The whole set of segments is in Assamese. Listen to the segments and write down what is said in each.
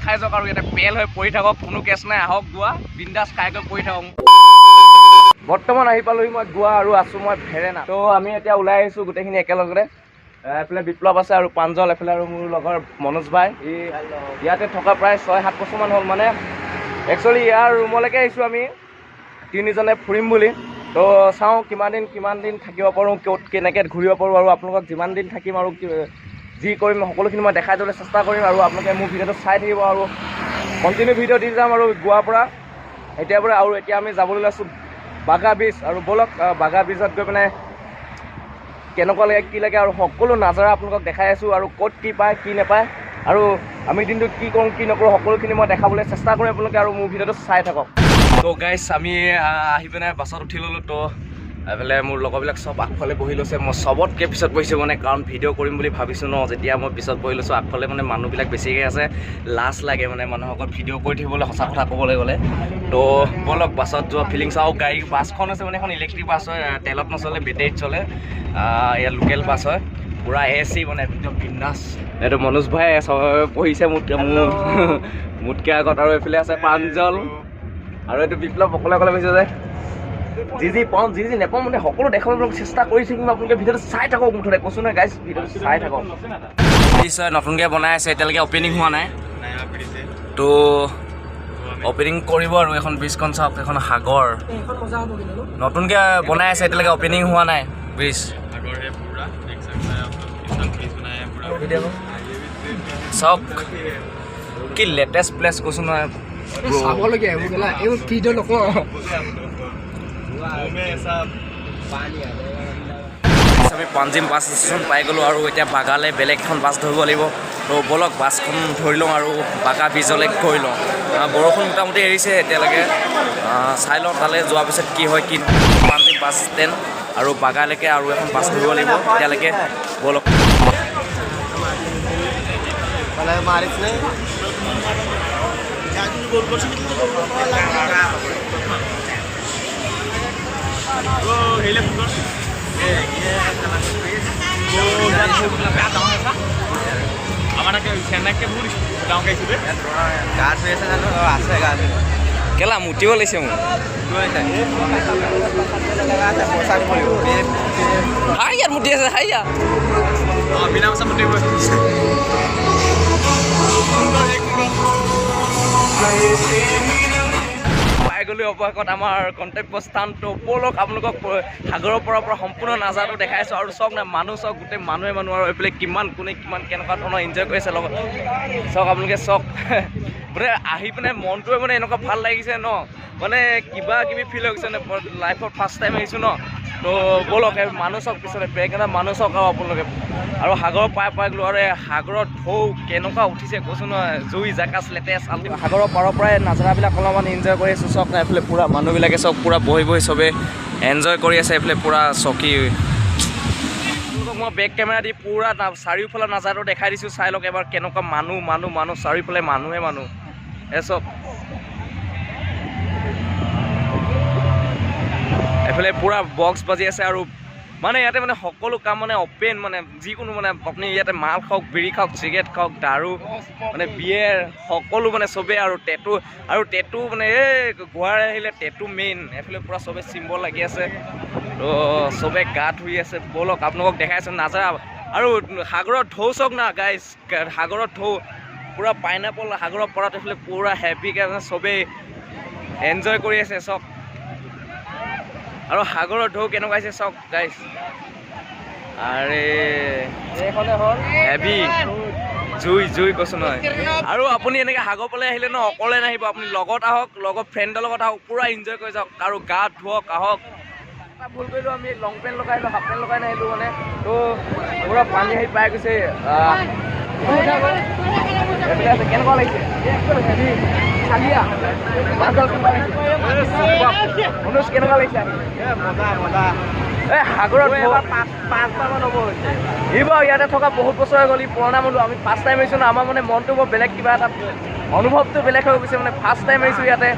খাই যাওক আৰু ইয়াতে পেল হৈ পৰি থাকক, কোনো কেছ নাই, আহক গোৱা বিন্দাছ খাই গৈ পৰি থাকক। বৰ্তমান আহি পালোহি মই গোৱা আৰু আছোঁ মই ভেৰেনা। ত' আমি এতিয়া ওলাই আহিছোঁ গোটেইখিনি একেলগতে। এফালে বিপ্লৱ আছে আৰু প্ৰাঞ্জল, এফালে আৰু মোৰ লগৰ মনোজ ভাই। ইয়াতে থকা প্ৰায় 6-7 বছৰমান হ'ল। মানে একচুৱেলি ইয়াৰ ৰুমলৈকে আহিছোঁ আমি তিনিজনে ফুৰিম বুলি। তো চাওঁ কিমান দিন থাকিব পাৰোঁ, ক'ত কেনেকৈ ঘূৰিব পাৰোঁ, আৰু আপোনালোকক যিমান দিন থাকিম আৰু যি কৰিম সকলোখিনি মই দেখাই দিবলৈ চেষ্টা কৰিম। আৰু আপোনালোকে মোৰ ভিডিঅ'টো চাই থাকিব আৰু কণ্টিনিউ ভিডিঅ' দি যাম আৰু গোৱাৰ পৰা এতিয়াৰ পৰা। আৰু এতিয়া আমি যাবলৈ লৈছোঁ বাগা বীচ। আৰু ব'লক বাগা বীচত গৈ পিনে কেনেকুৱা লাগে কি লাগে আৰু সকলো নাজাৰা আপোনালোকক দেখাই আছোঁ, আৰু ক'ত কি পায় কি নাপায় আৰু আমি দিনটোত কি কৰোঁ কি নকৰোঁ সকলোখিনি মই দেখাবলৈ চেষ্টা কৰিম আপোনালোকে, আৰু মোৰ ভিডিঅ'টো চাই থাকক। তো গাইছ আমি আহি পিনে বাছত উঠি ল'লোঁ। তো এইফালে মোৰ লগৰবিলাক চব আগফালে বহি লৈছে। মই চবতকৈ পিছত বহিছোঁ মানে, কাৰণ ভিডিঅ' কৰিম বুলি ভাবিছোঁ ন। যেতিয়া মই পিছত বহি লৈছোঁ আগফালে মানে মানুহবিলাক বেছিকৈ আছে, লাজ লাগে মানে মানুহৰ আগত ভিডিঅ' কৰি থাকিবলৈ, সঁচা কথা ক'বলৈ গ'লে। তো ব'লক বাছত যোৱা ফিলিং চাওঁ। বাছখন আছে মানে এখন ইলেক্ট্ৰিক বাছ হয়, তেলত নচলে বেটেৰীত চলে। ইয়াৰ লোকেল বাছ হয়, পূৰা AC মানে একদম বিন্দাছ। এইটো মনোজ ভাই পঢ়িছে মোতকৈ আগত। আৰু এইফালে আছে প্ৰাঞ্জল আৰু এইটো বিপ্লৱ অকলে বহিছে যে। যি পাওঁ যি নাপাওঁ মানে সকলো দেখাবলৈ চেষ্টা কৰি থাকিম। আপোনালোকে ভিডিঅ'টো চাই থাকক, মুঠতে কৈছোঁ নহয় গাইছ, ভিডিঅ'টো চাই থাকক। নিশ্চয় নতুনকৈ বনাই আছে, এতিয়ালৈকে অপেনিং হোৱা নাই। তো অপেনিং কৰিব আৰু এখন ব্ৰিজখন চাওক, এখন সাগৰ নতুনকৈ বনাই আছে, এতিয়ালৈকে অপেনিং হোৱা নাই ব্ৰিজ। চাওক কি লেটেষ্ট প্লেচ কৈছোঁ নহয়, চাবলগীয়া এইবোৰ ভিডিঅ' নকওঁ। আমি পাঞ্জিম বাছ ষ্টেচন পাই গ'লোঁ আৰু এতিয়া বাগালৈ বেলেগ এখন বাছ ধৰিব লাগিব। তো ব'লক বাছখন ধৰি লওঁ আৰু বাগা ব্ৰিজলৈ গৈ লওঁ। বৰষুণ মোটামুটি এৰিছে এতিয়ালৈকে, চাই লওঁ তালৈ যোৱাৰ পিছত কি হয় কি নহয়। পাঞ্জিম বাছ ষ্টেণ্ড আৰু বাগালৈকে আৰু এখন বাছ ধৰিব লাগিব এতিয়ালৈকে। ব'লক কেলা মুতিব লাগিছে মোক। হাই ইয়াত মুতি আছে, হাই ইয়াত বিনা পইচা মুতিব। পাই গ'লো অৱশেষত আমাৰ গন্তব্য স্থানটো। ব'লক আপোনালোকক সাগৰৰ পৰা সম্পূৰ্ণ নাজাৰটো দেখাইছোঁ। আৰু চাওক না, মানুহ চাওক, গোটেই মানুহে মানুহ। আৰু এইফালে কিমান কোনে কিমান কেনেকুৱা ধৰণৰ এনজয় কৰিছে লগত চাওক আপোনালোকে চাওক। মানে আহি পিনে মনটোৱে মানে এনেকুৱা ভাল লাগিছে ন, মানে কিবা কিবি ফিল হৈ গৈছে মানে লাইফত ফাৰ্ষ্ট টাইম আহিছোঁ ন। তো ব'লক মানুহ চাওক, পিছতে বেগেনা মানুহ চাওক আৰু আপোনালোকে। আৰু সাগৰৰ পাই গ'লোঁ, আৰু এই সাগৰত ঢৌ কেনেকুৱা উঠিছে কৈছোঁ নহয়, জুই জাকাচ লেতেজ। সাগৰৰ পাৰৰ পৰাই নাজাৰাবিলাক অলপমান এনজয় কৰি আছোঁ। চাওক না এইফালে পূৰা মানুহবিলাকে চাওক, পূৰা বহি চবেই এনজয় কৰি আছে। এইফালে পূৰা চকী। আপোনালোকক মই বেক কেমেৰা দি পূৰা চাৰিওফালে নাজাৰাটো দেখাই দিছোঁ, চাই লওক এবাৰ কেনেকুৱা মানুহ চাৰিওফালে মানুহে মানুহ। এই চাওক এইফালে পূৰা বক্স বাজি আছে। আৰু মানে ইয়াতে মানে সকলো কাম মানে অপেন, মানে যিকোনো মানে আপুনি ইয়াতে মাল খাওক, বিড়ি খাওক, চিগাৰেট খাওক, দাৰু মানে বিয়েৰ সকলো মানে চবেই। আৰু টেটু মানে এই গোৱাৰ আহিলে টেটু মেইন। এইফালে পূৰা চবেই চিম্বল লাগি আছে। তো চবেই গা ধুই আছে। ব'লক আপোনালোকক দেখাইছোঁ নাজাৰা। আৰু সাগৰত ঢৌ চাওক না গাইজ, সাগৰত ঢৌ পূৰা পাইনাপল সাগৰৰ পৰাত এইফালে পূৰা হেভিকৈ চবেই এনজয় কৰি আছে চাওক। আৰু সাগৰৰ ঢৌ কেনেকুৱা হৈছে চাওক গাইজ। আৰে এইখনে হ'ল হেভি জুই কৈছোঁ নহয়। আৰু আপুনি এনেকৈ সাগৰ ফালে আহিলে ন, অকলে নাহিব, আপুনি লগত আহক, লগত ফ্ৰেণ্ডৰ লগত আহক, পূৰা এনজয় কৰি যাওক। আৰু গা ধুৱক আহক। এটা ভুল কৰিলোঁ, আমি লং পেণ্ট লগাই আহিলোঁ, হাফ পেণ্ট লগাই নাহিলোঁ মানে। তো পূৰা পানী আহি পাই গৈছে। কেনেকুৱা লাগিছে কেনেকুৱা লাগিছে এই সাগৰত? পাঁচটামান হ'ব ই বাৰু ইয়াতে থকা বহুত বছৰ হৈ গ'ল, ই পুৰণা মানুহ। আমি ফাৰ্ষ্ট টাইম আহিছোঁ ন, আমাৰ মানে মনটো বৰ বেলেগ, কিবা এটা অনুভৱটো বেলেগ হৈ গৈছে মানে। ফাৰ্ষ্ট টাইম আহিছোঁ ইয়াতে।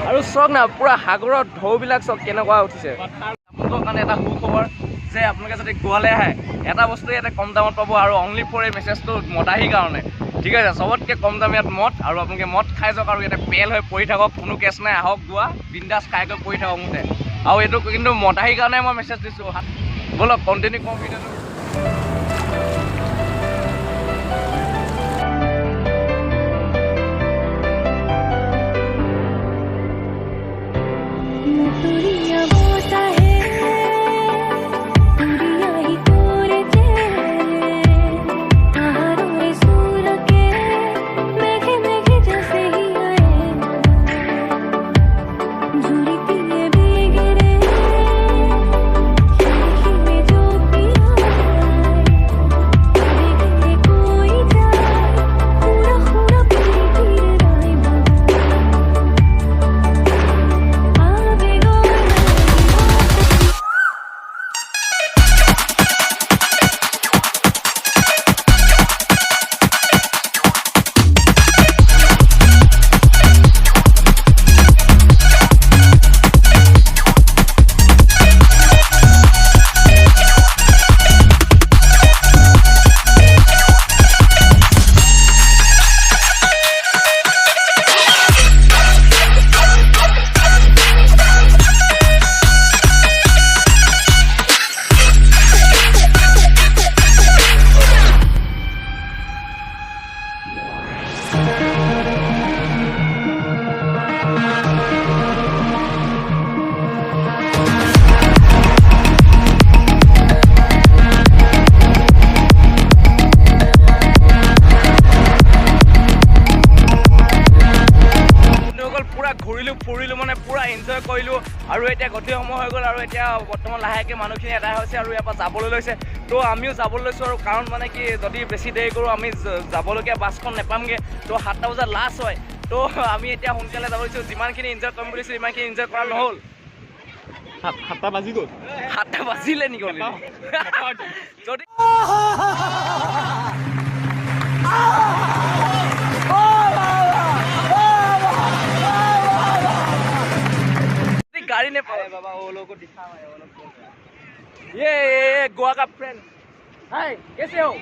আৰু চাওক না পূৰা সাগৰত ঢৌবিলাক চাওক কেনেকুৱা উঠিছে। আপোনালোকৰ কাৰণে এটা সুখবৰ যে আপোনালোকে যদি গোৱালৈ আহে, এটা বস্তু ইয়াতে কম দামত পাব, আৰু অনলি ফৰ এই মেছেজটো মদাহীৰ কাৰণে। ঠিক আছে, চবতকৈ কম দামীয়াত মদ, আৰু আপোনালোকে মদ খাই যাওক আৰু ইয়াতে পেল হৈ পৰি থাকক, কোনো কেছ নাই, আহক গোৱা বিন্দাছ খাই গৈ পৰি থাকক মোতে। আৰু এইটো কিন্তু মদাহীৰ কাৰণে মই মেছেজ দিছোঁ, ব'লক কণ্টিনিউ কৰোঁ ভিডিঅ'টো। ফুৰিলোঁ মানে পুৰা এনজয় কৰিলোঁ, আৰু এতিয়া গধূলি সময় হৈ গ'ল, আৰু এতিয়া বৰ্তমান লাহেকৈ মানুহখিনি এদাই হৈছে আৰু ইয়াৰ পৰা যাবলৈ লৈছে। তো আমিও যাব লৈছোঁ, আৰু কাৰণ মানে কি যদি বেছি দেৰি কৰোঁ আমি যাবলগীয়া বাছখন নাপামগৈ, তো 7টা বজাত লাষ্ট হয়। তো আমি এতিয়া সোনকালে যাব লৈছোঁ, যিমানখিনি এনজয় কৰিম বুলিছোঁ সিমানখিনি এনজয় কৰা নহ'ল। 7টা বাজি গ'ল, 7টা বাজিলে নেকি যদি गाड़ी ने बाबा वो लोगों को दिखा ये गोवा का फ्रेंड। हाय, कैसे हो?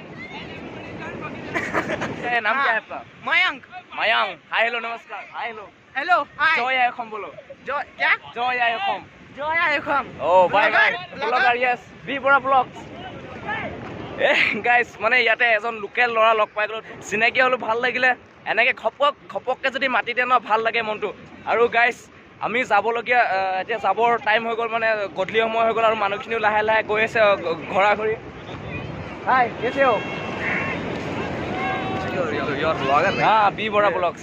नाम क्या है आपका? मयंक। मयंक, हाय हेलो नमस्कार। Hi hello hello hi. जय आयखम बोलो। जय क्या? जय आयखम। जय आयखम। Oh bye bye. Blogger yes, बी बड़ा ब्लॉग्स। গাইজ মানে ইয়াতে এজন লোকেল ল'ৰা লগ পাই গ'লোঁ, চিনাকি হ'লোঁ, ভাল লাগিলে। এনেকৈ ঘপককৈ যদি মাতি দিয়ে ন ভাল লাগে মনটো। আৰু গাইজ আমি যাবলগীয়া এতিয়া যাবৰ টাইম হৈ গ'ল, মানে গধূলি সময় হৈ গ'ল, আৰু মানুহখিনিও লাহে লাহে গৈ আছে ঘৰা ঘৰি। হাই কেছে हो? हाँ बी बड़ा ब्लॉग्स।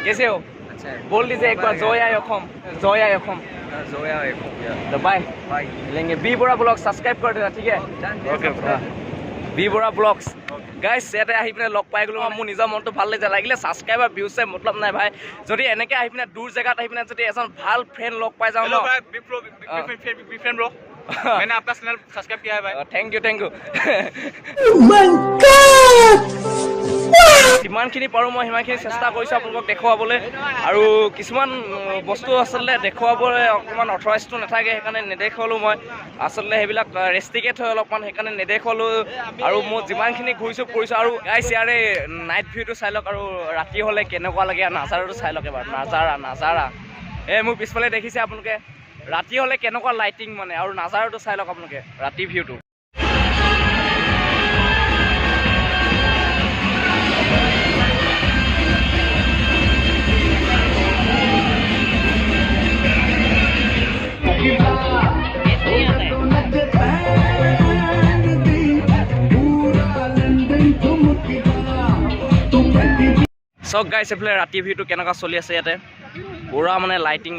कैसे हो? अच्छा बोल दीजिए एक बार जय आय अखम। जय आय अखम। जय आय अखम। तो बाय बाय लेंगे। बी बड़ा ब्लॉग सब्सक्राइब कर देना, ठीक है? ओके बी बड़ा ब्लॉग्स। গাইজ ইয়াতে আহি পিনে লগ পাই গ'লোঁ, মোৰ নিজৰ মনটো ভাল লাগিলে ছাবস্ক্ৰাইবাৰ ভিউজ চাই মতলব নাই ভাই, যদি এনেকৈ আহি পিনে দূৰ জেগাত আহি পিনে যদি এজন ভাল ফ্ৰেণ্ড লগ পাই যাওঁ ন। मैंने आपका चैनल सब्सक्राइब किया है भाई। थैंक यू যিমানখিনি পাৰোঁ মই সিমানখিনি চেষ্টা কৰিছোঁ আপোনালোকক দেখুৱাবলৈ, আৰু কিছুমান বস্তু আচলতে দেখুৱাবলৈ অকণমান অথৰাইজটো নাথাকে, সেইকাৰণে নেদেখুৱালোঁ মই। আচলতে সেইবিলাক ৰেষ্ট্ৰিকেট হয় অলপমান, সেইকাৰণে নেদেখুৱালোঁ। আৰু মই যিমানখিনি ঘূৰিছোঁ ফুৰিছোঁ, আৰু গাইছ ইয়াৰে নাইট ভিউটো চাই লওক, আৰু ৰাতি হ'লে কেনেকুৱা লাগে নাজাৰাটো চাই লওক এবাৰ। নাজাৰা মোৰ পিছফালে দেখিছে আপোনালোকে, ৰাতি হ'লে কেনেকুৱা লাইটিং মানে, আৰু নাজাৰাটো চাই লওক আপোনালোকে ৰাতি ভিউটো। চক গাইছ এইফালে ৰাতি ভিউটো কেনেকুৱা চলি আছে ইয়াতে, পুৰা মানে লাইটিং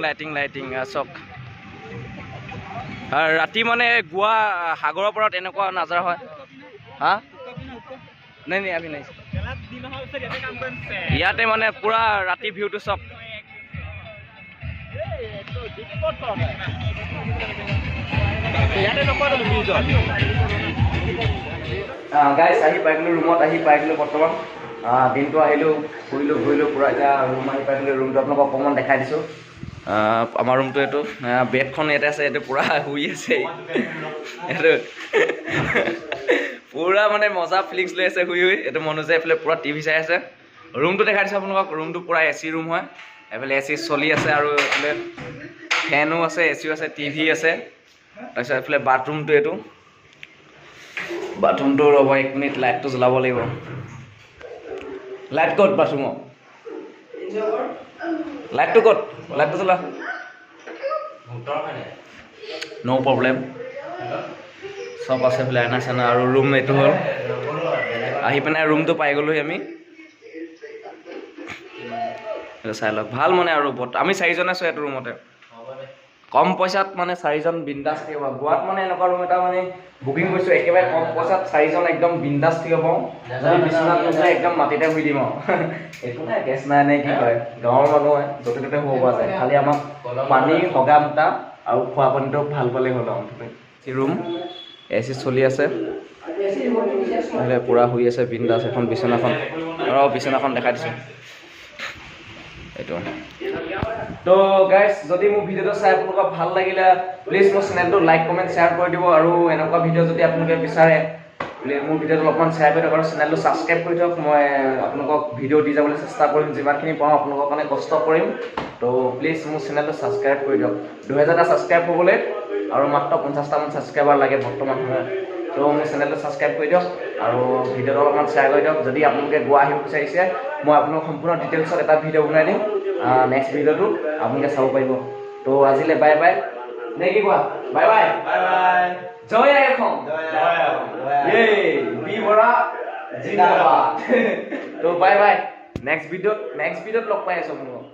চক। ৰাতি মানে গোৱা সাগৰৰ পাৰত এনেকুৱা নাজাৰা হয়। হা নাই আভি নাই, ইয়াতে মানে পুৰা ৰাতি ভিউটো চক। গাইছ আহি পাই গ'লোঁ ৰুমত, আহি পাই গ'লোঁ বৰ্তমান। দিনটো আহিলোঁ, ফুৰিলোঁ ঘূৰিলোঁ পুৰা। এতিয়া ৰুম আহি পাই গ'লোঁ, ৰুমটো আপোনালোকক অকণমান দেখাই দিছোঁ। আমাৰ ৰুমটো এইটো, বেডখন ইয়াতে আছে, এইটো পুৰা শুই আছে এইটো পুৰা মানে মজা ফিলিংছ লৈ আছে শুই। এইটো মনোজে এইফালে পুৰা টিভি চাই আছে। ৰুমটো দেখাই দিছোঁ আপোনালোকক ৰুমটো পূৰা এ চি ৰুম হয় এইফালে এ চি চলি আছে আৰু এইফালে ফেনো আছে এ চিও আছে টিভি আছে তাৰপিছত এইফালে বাথৰুমটো এইটো বাথৰুমটো ৰ'ব 1 মিনিট লাইটটো জ্বলাব লাগিব লাইট ক'ত বাথৰুমৰ লাইটটো ক'ত লাইটটো জ্বলা ন' প্ৰব্লেম চব আছে বোলে আইনা চাইনা আৰু ৰুম এইটো হ'ল আহি পিনে ৰুমটো পাই গ'লোহি আমি চাই লওক ভাল মানে আৰু আমি 4জন আছোঁ এইটো ৰুমতে কম পইচাত মানে 4জন বিন্দাছ থাকিব গোৱাত মানে এনেকুৱা ৰুম এটা মানে বুকিং কৰিছোঁ একেবাৰে কম পইচাত 4জন একদম বিন্দাছ থাকিব পাৰোঁ যদি বিচনাত নোযোৱা একদম মাটিতে শুই দিম আৰু একো নাই কেছ নাই নে কি কয় গাঁৱৰ মানুহ হয় য'তে ত'তে শুব পৰা যায় খালি আমাক পানী হগা মোটা আৰু খোৱা পানীটো ভাল পালেই হ'ল আৰু ৰুম এ চি চলি আছে পূৰা শুই আছে বিন্দাছ এখন বিচনাখন আৰু বিচনাখন দেখাই দিছোঁ এইটো তো গাইজ যদি মোৰ ভিডিঅ'টো চাই আপোনালোকৰ ভাল লাগিলে প্লিজ মোৰ চেনেলটো লাইক কমেণ্ট শ্বেয়াৰ কৰি দিব আৰু এনেকুৱা ভিডিঅ' যদি আপোনালোকে বিচাৰে মোৰ ভিডিঅ'টো অলপমান শ্বেয়াৰ কৰি দিয়ক আৰু চেনেলটো ছাবস্ক্ৰাইব কৰি দিয়ক মই আপোনালোকক ভিডিঅ' দি যাবলৈ চেষ্টা কৰিম যিমানখিনি পাওঁ আপোনালোকৰ কাৰণে কষ্ট কৰিম তো প্লিজ মোৰ চেনেলটো ছাবস্ক্ৰাইব কৰি দিয়ক 2000টা ছাবস্ক্ৰাইব কৰিবলৈ আৰু মাত্ৰ 50টামান ছাবস্ক্ৰাইবাৰ লাগে বৰ্তমান সময়ত তো মোৰ চেনেলটো ছাবস্ক্ৰাইব কৰি দিয়ক আৰু ভিডিঅ'টো অলপমান শ্বেয়াৰ কৰি দিয়ক যদি আপোনালোকে গোৱা আহিব বিচাৰিছে মই আপোনালোক সম্পূৰ্ণ ডিটেইলছত এটা ভিডিঅ' বনাই দিম নেক্সট ভিডিঅ'টো আপোনালোকে চাব পাৰিব তো আজিলৈ বাই বাই নে কি কোৱা বাই বাই বাই বাই জয় আই অসম বি বৰা জিন্দাবাদ তো বাই বাই নেক্সট ভিডিঅ'ত লগ পাই আছোঁ আপোনালোকক